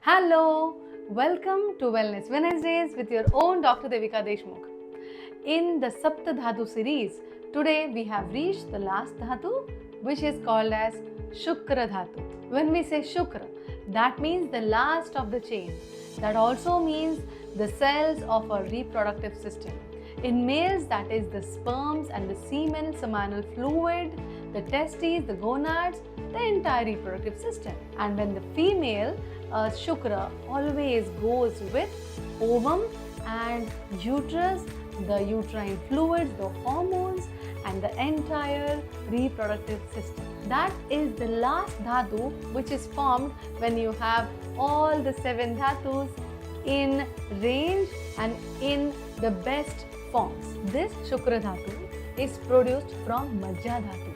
Hello, welcome to Wellness Wednesdays with your own Dr. Devika Deshmukh. In the Sapta Dhatu series, today we have reached the last Dhatu, which is called as Shukra Dhatu. When we say Shukra, that means the last of the chain. That also means the cells of our reproductive system. In males, that is the sperms and the semen, seminal fluid, the testes, the gonads, the entire reproductive system. And when the female, Shukra, always goes with ovum and uterus, the uterine fluids, the hormones, and the entire reproductive system. That is the last dhatu which is formed when you have all the 7 dhatus in range and in the best forms. This Shukra dhatu is produced from Majja dhatu.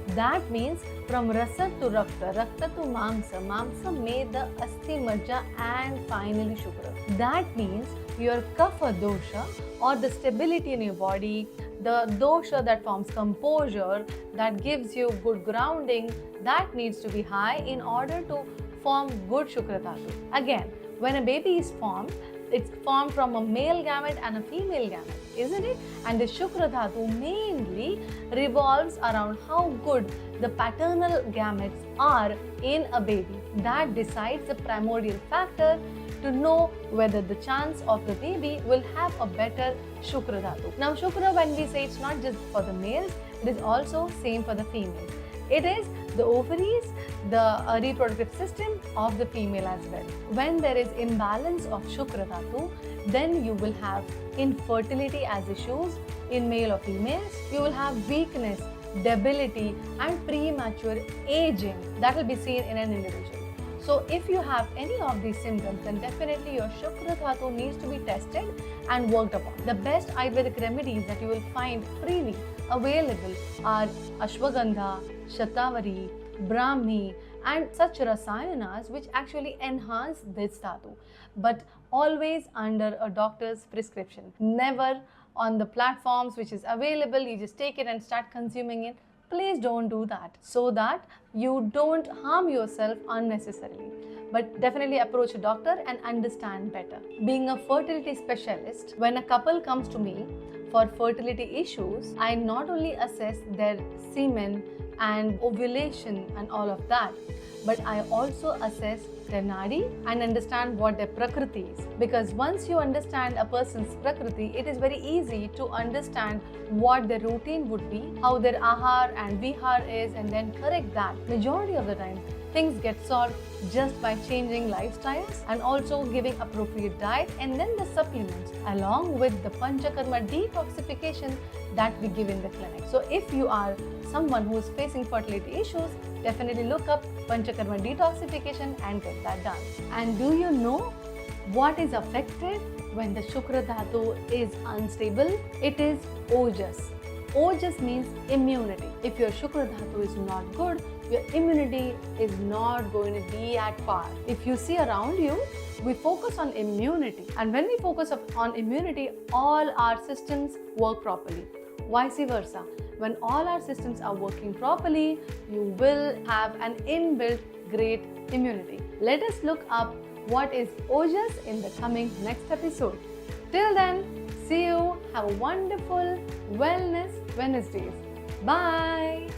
That means from rasa to rakta, rakta to mamsa, mamsa made the asti, majja and finally Shukra. That means your kapha dosha or the stability in your body, the dosha that forms composure, that gives you good grounding, that needs to be high in order to form good Shukra dhatu. Again, when a baby is formed, it's formed from a male gamete and a female gamete, isn't it? And the Shukra dhatu mainly revolves around how good the paternal gametes are in a baby. That decides the primordial factor to know whether the chance of the baby will have a better Shukra dhatu. Now Shukra, when we say, it's not just for the males, it is also same for the females. It is the ovaries, the reproductive system of the female as well. When there is imbalance of Shukra dhatu, then you will have infertility as issues in male or females. You will have weakness, debility and premature aging that will be seen in an individual. So if you have any of these symptoms, then definitely your Shukra dhatu needs to be tested and worked upon. The best Ayurvedic remedies that you will find freely available are Ashwagandha, Shatavari, Brahmi and such rasayanas which actually enhance this dhatu, but always under a doctor's prescription. Never on the platforms which is available, you just take it and start consuming it. Please don't do that, so that you don't harm yourself unnecessarily. But definitely approach a doctor and understand better. Being a fertility specialist, when a couple comes to me for fertility issues, I not only assess their semen and ovulation and all of that, but I also assess their nadi and understand what their prakriti is. Because once you understand a person's prakriti, it is very easy to understand what their routine would be, how their ahar and vihar is, and then correct that. Majority of the time, things get solved just by changing lifestyles and also giving appropriate diet and then the supplements along with the panchakarma detoxification that we give in the clinic. So if you are someone who is facing fertility issues, definitely look up panchakarma detoxification and get that done. And do you know what is affected when the Shukra dhatu is unstable? It is ojas. Ojas means immunity. If your Shukra dhatu is not good, your immunity is not going to be at par. If you see around you, we focus on immunity, and when we focus on immunity, all our systems work properly. Vice versa, when all our systems are working properly, you will have an inbuilt great immunity. Let us look up what is ojas in the coming next episode. Till then, see you. Have a wonderful Wellness Wednesdays. Bye.